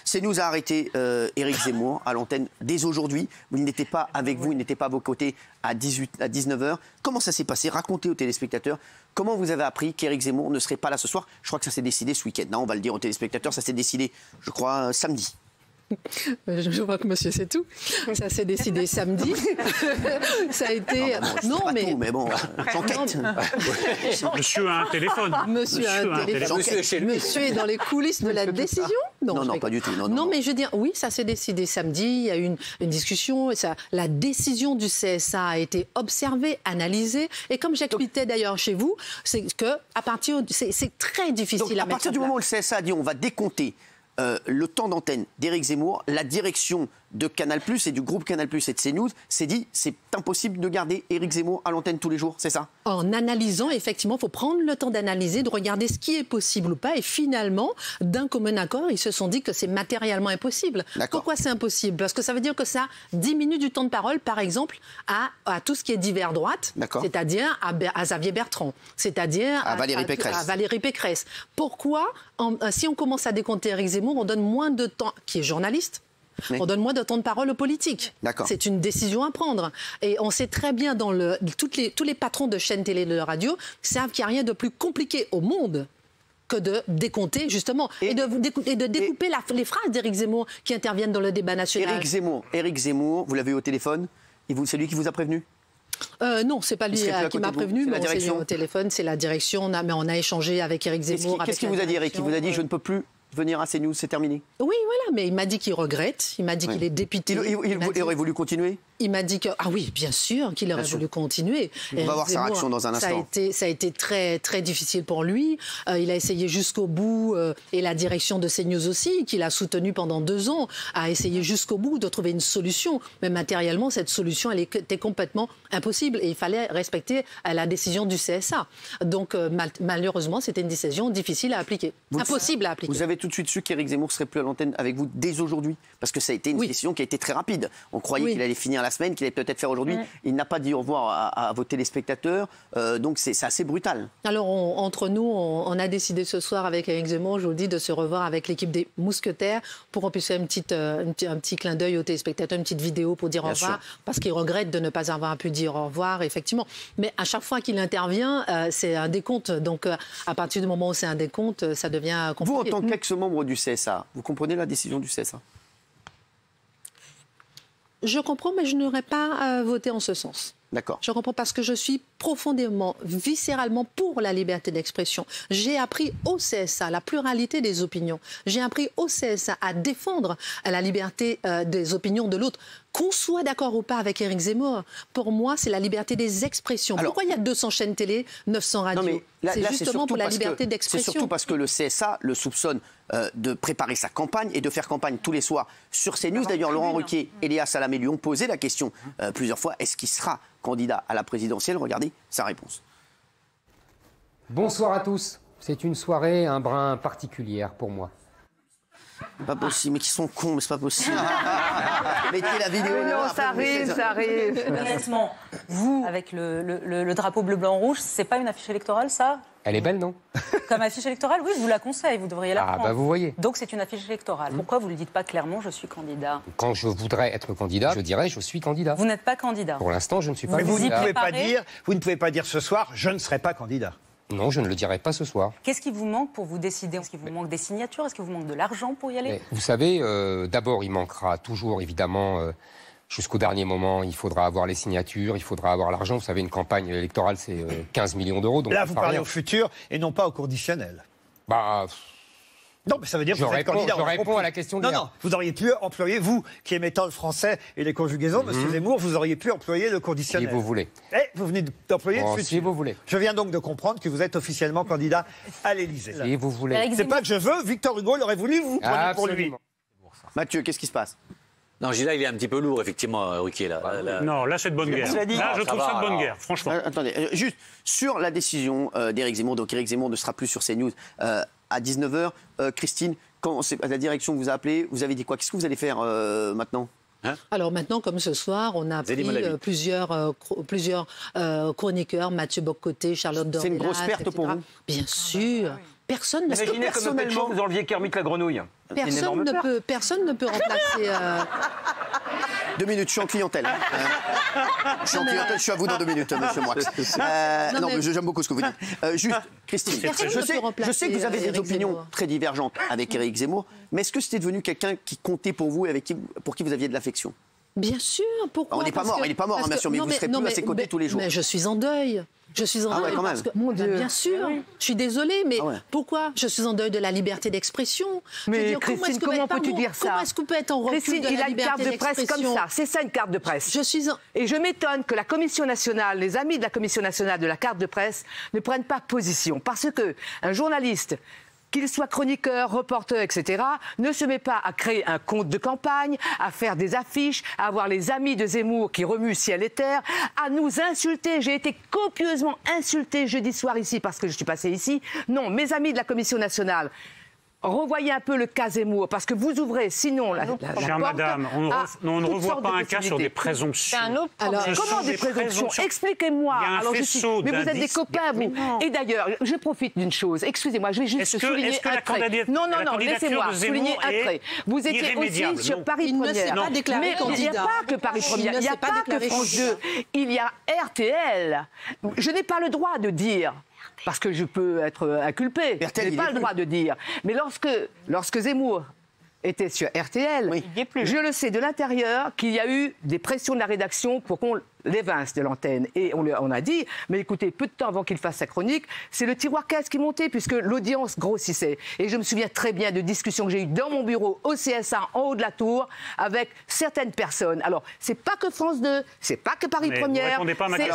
CNews a arrêté Éric Zemmour à l'antenne dès aujourd'hui. Il n'était pas avec vous, il n'était pas à vos côtés à 19h. Comment ça s'est passé? Racontez aux téléspectateurs comment vous avez appris qu'Éric Zemmour ne serait pas là ce soir. Je crois que ça s'est décidé ce week-end. Non, on va le dire aux téléspectateurs, ça s'est décidé, je crois, samedi. Je vois que monsieur sait tout. Ça s'est décidé samedi. Ça a été. Non, mais bon, j'enquête. Monsieur a un téléphone. Monsieur a un téléphone. Monsieur est dans les coulisses de la décision. Non, pas du tout. Non, mais je veux dire, oui, ça s'est décidé samedi. Il y a eu une discussion. La décision du CSA a été observée, analysée. Et comme j'expliquais d'ailleurs chez vous, c'est que c'est très difficile donc, à à partir du moment où le CSA a dit on va décompter le temps d'antenne d'Éric Zemmour, la direction de Canal+, et du groupe Canal+, et de CNews s'est dit c'est impossible de garder Éric Zemmour à l'antenne tous les jours, c'est ça? En analysant, effectivement, il faut prendre le temps d'analyser, de regarder ce qui est possible ou pas. Et finalement, d'un commun accord, ils se sont dit que c'est matériellement impossible. Pourquoi c'est impossible? Parce que ça veut dire que ça diminue du temps de parole, par exemple, à tout ce qui est divers droite, c'est-à-dire à Xavier Bertrand, c'est-à-dire à Valérie Pécresse. Pourquoi, si on commence à décompter Éric Zemmour, on donne moins de temps, qui est journaliste, on donne moins de temps de parole aux politiques. C'est une décision à prendre. Et on sait très bien, tous les patrons de chaînes télé et de radio savent qu'il n'y a rien de plus compliqué au monde que de décompter, justement, et de découper les phrases d'Éric Zemmour qui interviennent dans le débat national. Éric Zemmour, vous l'avez eu au téléphone? C'est lui qui vous a prévenu? Non, c'est pas lui qui m'a prévenu, mais on s'est eu au téléphone, c'est la direction. Mais on a échangé avec Éric Zemmour. Qu'est-ce qu'il vous a dit, Éric? Il vous a dit je ne peux plus venir à CNews, c'est terminé? Oui, voilà, mais il m'a dit qu'il regrette, il m'a dit qu'il est député. Il aurait voulu continuer? Il m'a dit que, ah oui, bien sûr qu'il aurait voulu continuer. On va voir sa réaction dans un instant. Ça a été très, très difficile pour lui. Il a essayé jusqu'au bout, et la direction de CNews aussi, qu'il a soutenu pendant 2 ans, a essayé jusqu'au bout de trouver une solution. Mais matériellement, cette solution, elle était complètement impossible. Et il fallait respecter la décision du CSA. Donc, malheureusement, c'était une décision difficile à appliquer. Impossible à appliquer. Vous avez tout de suite su qu'Éric Zemmour serait plus à l'antenne avec vous dès aujourd'hui? Parce que ça a été une décision qui a été très rapide. On croyait qu'il allait finir la semaine, qu'il allait peut-être faire aujourd'hui. Il n'a pas dit au revoir à vos téléspectateurs. Donc c'est assez brutal. Alors entre nous, on a décidé ce soir avec Éric Zemmour, je vous le dis, de se revoir avec l'équipe des Mousquetaires pour qu'on puisse faire un petit clin d'œil aux téléspectateurs, une petite vidéo pour dire au revoir, parce qu'il regrette de ne pas avoir pu dire au revoir, effectivement. Mais à chaque fois qu'il intervient, c'est un décompte. Donc à partir du moment où c'est un décompte, ça devient compliqué. Vous, en tant qu'ex-membre du CSA, vous comprenez la décision du CSA? Je comprends, mais je n'aurais pas voté en ce sens. D'accord. Je comprends parce que je suis profondément, viscéralement pour la liberté d'expression. J'ai appris au CSA la pluralité des opinions. J'ai appris au CSA à défendre la liberté des opinions de l'autre. Qu'on soit d'accord ou pas avec Éric Zemmour, pour moi, c'est la liberté des expressions. Alors, pourquoi il y a 200 chaînes télé, 900 radios? C'est justement pour la liberté d'expression. C'est surtout parce que le CSA le soupçonne de préparer sa campagne et de faire campagne tous les soirs sur CNews. D'ailleurs, Laurent Ruquier et Léa Salamé lui ont posé la question plusieurs fois. Est-ce qu'il sera candidat à la présidentielle? Regardez sa réponse. Bonsoir à tous. C'est une soirée un brin particulière pour moi. Pas possible, mais qui sont cons, mais c'est pas possible. Mettez la vidéo. Non, ça arrive. Honnêtement, vous, avec le drapeau bleu, blanc, rouge, c'est pas une affiche électorale, ça? Elle est belle, non? Comme affiche électorale, oui, je vous la conseille, vous devriez la prendre. Ah, bah vous voyez. Donc c'est une affiche électorale. Pourquoi vous ne le dites pas clairement, je suis candidat? Quand je voudrais être candidat, je dirais je suis candidat. Vous n'êtes pas candidat. Pour l'instant, je ne suis pas candidat. Mais vous ne pouvez pas dire ce soir, je ne serai pas candidat. Non, je ne le dirai pas ce soir. Qu'est-ce qui vous manque pour vous décider? Est-ce qu'il vous manque des signatures? Est-ce qu'il vous manque de l'argent pour y aller? Mais vous savez, d'abord, il manquera toujours, évidemment, jusqu'au dernier moment, il faudra avoir les signatures, il faudra avoir l'argent. Vous savez, une campagne électorale, c'est 15 millions d'euros. Donc là, vous parlez au futur et non pas au conditionnel. Bah... Non, mais ça veut dire que vous êtes candidat. Je réponds à la question de Non, vous auriez pu employer, vous, qui aimez tant le français et les conjugaisons, Monsieur Zemmour, vous auriez pu employer le conditionnel. Si vous voulez. Vous venez d'employer le futur. Si vous voulez. Je viens donc de comprendre que vous êtes officiellement candidat à l'Élysée. Si vous voulez. C'est pas que je veux, Victor Hugo l'aurait voulu, vous prenez pour lui. Mathieu, qu'est-ce qui se passe? Non, Gilles, il est un petit peu lourd, effectivement, Ruquier. Non, là, c'est de bonne guerre. Là, je trouve ça de bonne guerre, franchement. Attendez, juste sur la décision d'Éric Zemmour. Donc, Éric Zemmour ne sera plus sur CNews à 19h. Christine, quand la direction vous a appelé, vous avez dit quoi? Qu'est-ce que vous allez faire maintenant? Alors maintenant, comme ce soir, on a pris plusieurs chroniqueurs, Mathieu Bock-Côté, Charlotte Dornelas. C'est une grosse perte pour vous? Bien sûr. Personne ne Imaginez comme Pécho, vous enleviez Kermit la grenouille. Personne ne peut remplacer... 2 minutes, je suis en clientèle. Je suis en clientèle, je suis à vous dans 2 minutes, monsieur Moix. Non, mais j'aime beaucoup ce que vous dites. Juste, Christine, je sais que vous avez des opinions très divergentes avec Éric Zemmour, mais est-ce que c'était devenu quelqu'un qui comptait pour vous et pour qui vous aviez de l'affection? Bien sûr, pourquoi? Il n'est pas mort, bien sûr, mais vous ne serez plus à ses côtés tous les jours. Mais je suis en deuil. Je suis en deuil quand même. parce que, mon Dieu. Bien sûr, je suis désolée, mais pourquoi? Je suis en deuil de la liberté d'expression. Mais Christine, comment peux-tu dire ça? Comment est-ce qu'on peut être en refus Christine, de la il a une liberté carte de presse d'expression? comme ça. C'est ça une carte de presse. Et je m'étonne que la Commission nationale, les amis de la Commission nationale de la carte de presse, ne prennent pas position. Parce que un journaliste, qu'il soit chroniqueur, reporter, etc., ne se met pas à créer un compte de campagne, à faire des affiches, à avoir les amis de Zemmour qui remuent ciel et terre, à nous insulter. J'ai été copieusement insultée jeudi soir ici parce que je suis passée ici. Non, mes amis de la Commission nationale, revoyez un peu le cas Zemmour, parce que vous ouvrez sinon la porte. Chère madame, on ne revoit pas un cas sur des présomptions. Alors, comment des présomptions? Expliquez-moi. Alors, mais vous êtes des copains, vous. Et d'ailleurs, je profite d'une chose. Excusez-moi, je vais juste souligner un trait. Non, laissez-moi souligner un trait. Vous étiez aussi sur Paris Première. Il ne s'est pas déclaré candidat. Il n'y a pas que Paris Première, il n'y a pas que France 2. Il y a RTL. Je n'ai pas le droit de dire. Parce que je peux être inculpé. Je n'ai pas le droit de dire. Mais lorsque Zemmour était sur RTL, je le sais de l'intérieur qu'il y a eu des pressions de la rédaction pour qu'on l'évince de l'antenne. Et on a dit, mais écoutez, peu de temps avant qu'il fasse sa chronique, c'est le tiroir caisse qui montait puisque l'audience grossissait. Et je me souviens très bien de discussions que j'ai eues dans mon bureau au CSA, en haut de la tour, avec certaines personnes. Alors, c'est pas que France 2, c'est pas que Paris Première, c'est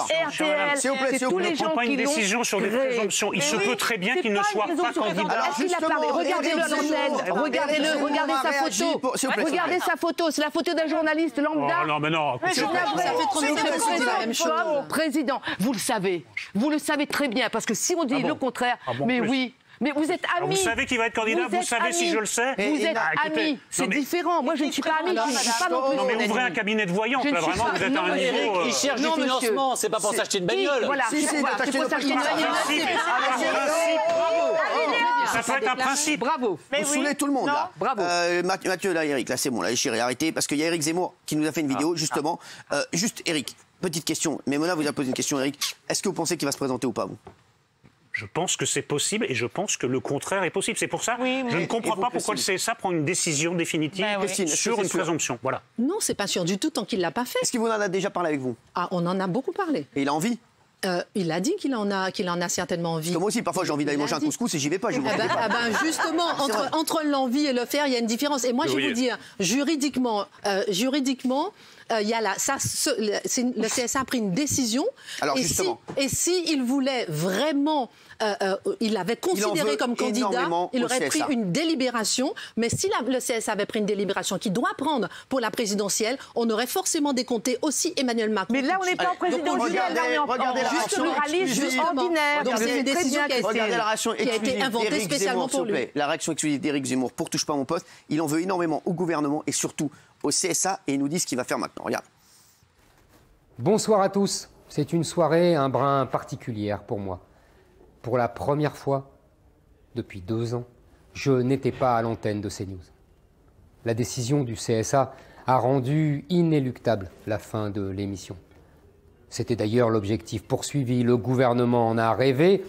RTL, c'est tous les gens qui l'ont créé. On ne prend pas une décision sur des présomptions. Il se peut très bien qu'il ne soit pas candidat. Est-ce qu'il a parlé? Regardez-le à l'antenne, regardez-le, regardez sa photo. Regardez sa photo, c'est la photo d'un journaliste lambda. Non, mais non. Président, vous le savez très bien, parce que si on dit le contraire, mais oui. Mais vous êtes amis. Vous savez qui va être candidat, vous savez si je le sais. Vous êtes amis, c'est différent. Moi, je ne suis pas amie, je ne suis pas non plus. Non, mais ouvrez un cabinet de voyants, là, vraiment, vous êtes à un niveau. Il cherche du financement, c'est pas pour s'acheter une bagnole. Voilà, c'est pour s'acheter une bagnole. Ça peut être un principe. Bravo. Vous saoulez tout le monde, là. Bravo. Mathieu, là, Eric, là, c'est bon, là, chérie, arrêtez, parce qu'il y a Éric Zemmour qui nous a fait une vidéo, justement. Juste, Eric, petite question. Mais Mona vous a posé une question, Eric. Est-ce que vous pensez qu'il va se présenter ou pas, vous? Je pense que c'est possible et je pense que le contraire est possible. C'est pour ça que je ne comprends pas pourquoi le CSA prend une décision définitive sur une présomption. Voilà. Non, c'est pas sûr du tout tant qu'il ne l'a pas fait. Est-ce qu'il vous en a déjà parlé avec vous? Ah, on en a beaucoup parlé. Et il a envie? Il a dit qu'il en a certainement envie. Moi aussi, parfois, j'ai envie d'aller manger un couscous et j'y vais pas. Justement, entre l'envie et le faire, il y a une différence. Et moi, je vais vous dire, juridiquement, il y a le CSA a pris une décision. Alors, justement. Si il voulait vraiment, il l'avait considéré comme candidat, il aurait pris une délibération. Mais si le CSA avait pris une délibération qu'il doit prendre pour la présidentielle, on aurait forcément décompté aussi Emmanuel Macron. Mais là, on n'est pas en présidentielle, là, on est en juste pluralisme ordinaire. Donc, c'est une décision qui a été inventée spécialement pour lui. La réaction exclusive d'Éric Zemmour pour Touche pas mon poste, il en veut énormément au gouvernement et surtout au CSA et il nous dit ce qu'il va faire maintenant. Regarde. Bonsoir à tous. C'est une soirée un brin particulière pour moi. Pour la première fois depuis 2 ans, je n'étais pas à l'antenne de CNews. La décision du CSA a rendu inéluctable la fin de l'émission. C'était d'ailleurs l'objectif poursuivi. Le gouvernement en a rêvé,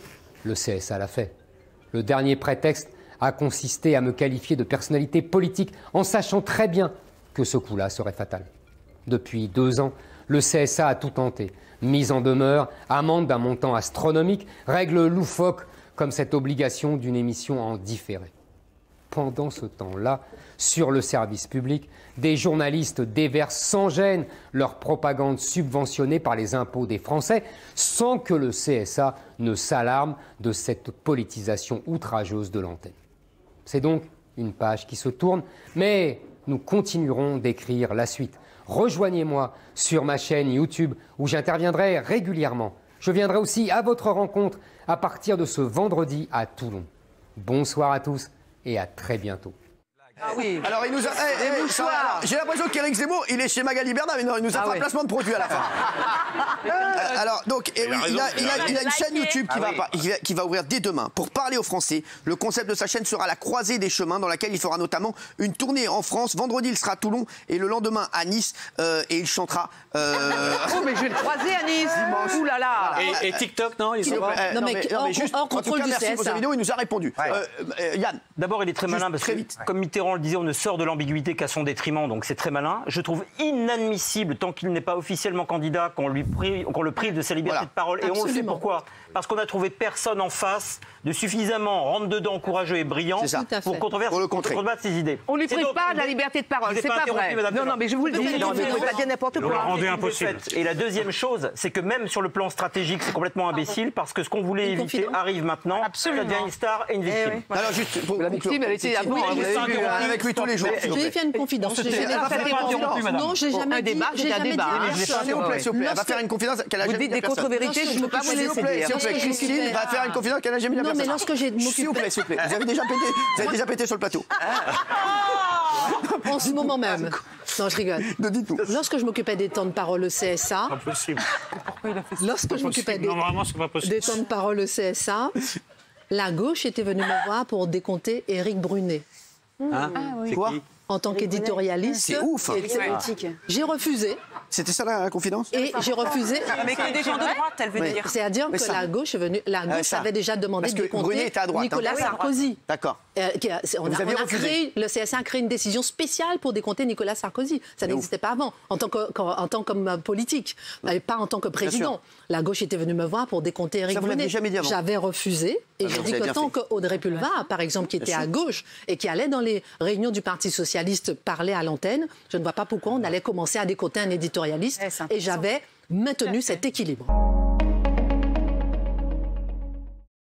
le CSA l'a fait. Le dernier prétexte a consisté à me qualifier de personnalité politique en sachant très bien que ce coup-là serait fatal. Depuis 2 ans, le CSA a tout tenté. Mise en demeure, amende d'un montant astronomique, règles loufoques comme cette obligation d'une émission en différé. Pendant ce temps-là, sur le service public, des journalistes déversent sans gêne leur propagande subventionnée par les impôts des Français sans que le CSA ne s'alarme de cette politisation outrageuse de l'antenne. C'est donc une page qui se tourne, mais nous continuerons d'écrire la suite. Rejoignez-moi sur ma chaîne YouTube où j'interviendrai régulièrement. Je viendrai aussi à votre rencontre à partir de ce vendredi à Toulon. Bonsoir à tous et à très bientôt. Ah oui. Alors, il nous a. J'ai l'impression qu'Éric Zemmour, il est chez Magali Bernard, mais non, il nous a fait un placement de produit à la fin. Alors, donc, il a une chaîne YouTube qui va ouvrir dès demain pour parler aux Français. Le concept de sa chaîne sera la croisée des chemins, dans laquelle il fera notamment une tournée en France. Vendredi, il sera à Toulon et le lendemain à Nice. Et il chantera. Oh, mais je vais le croiser à Nice. Ouh là là. Et TikTok, non, ils sont pas. Non, mais juste, en tout cas, merci pour sa vidéo, il nous a répondu. Yann. D'abord, il est très malin parce que, comme Mitterrand le disait, on ne sort de l'ambiguïté qu'à son détriment, donc c'est très malin. Je trouve inadmissible, tant qu'il n'est pas officiellement candidat, qu'on le prive de sa liberté de parole. Et on le fait pourquoi ? Parce qu'on a trouvé personne en face de suffisamment rentre-dedans, courageux et brillant pour contrebattre ses idées. On ne lui prive pas de la liberté de parole, c'est pas vrai. Non, mais je vous le dis, non, mais vous ne pas dire n'importe quoi. Rendu impossible. Et la deuxième chose, c'est que même sur le plan stratégique, c'est complètement imbécile, parce que ce qu'on voulait éviter arrive maintenant. Absolument. Ça devient une star et une victime. Alors juste pour la victime, elle était avec lui tous les jours. Je vais faire une confidence. Non, j'ai jamais dit. J'ai un débat. S'il vous plaît, elle va faire une confidence qu'elle a jamais dit. Vous dites des contre-vérités, je ne peux pas vous laisser dire. S'il vous plaît, Christine va faire une confidence qu'elle n'a jamais dit à personne. Non, mais lorsque j'ai s'il vous plaît, vous avez déjà pété sur le plateau. En ce moment même. Non, je rigole. Lorsque je m'occupais des temps de parole au CSA. Impossible. Lorsque je m'occupais des temps de parole au CSA, la gauche était venue me voir pour décompter Éric Brunet. Quoi ? En tant qu'éditorialiste. C'est ouf. J'ai refusé. C'était ça la confidence ? Et j'ai refusé. Mais que des gens de droite, elle veut dire. C'est-à-dire que la gauche est venue. La gauche avait déjà demandé de décompter Nicolas Sarkozy. D'accord. Le CSA a créé une décision spéciale pour décompter Nicolas Sarkozy. Ça n'existait pas avant, en tant que politique, pas en tant que président. La gauche était venue me voir pour décompter Éric Brunet. J'avais refusé et j'ai dit que tant qu'Audrey Pulvar, par exemple, qui était à gauche et qui allait dans les réunions du Parti socialiste parler à l'antenne, je ne vois pas pourquoi on allait commencer à décompter un éditorialiste et j'avais maintenu cet équilibre.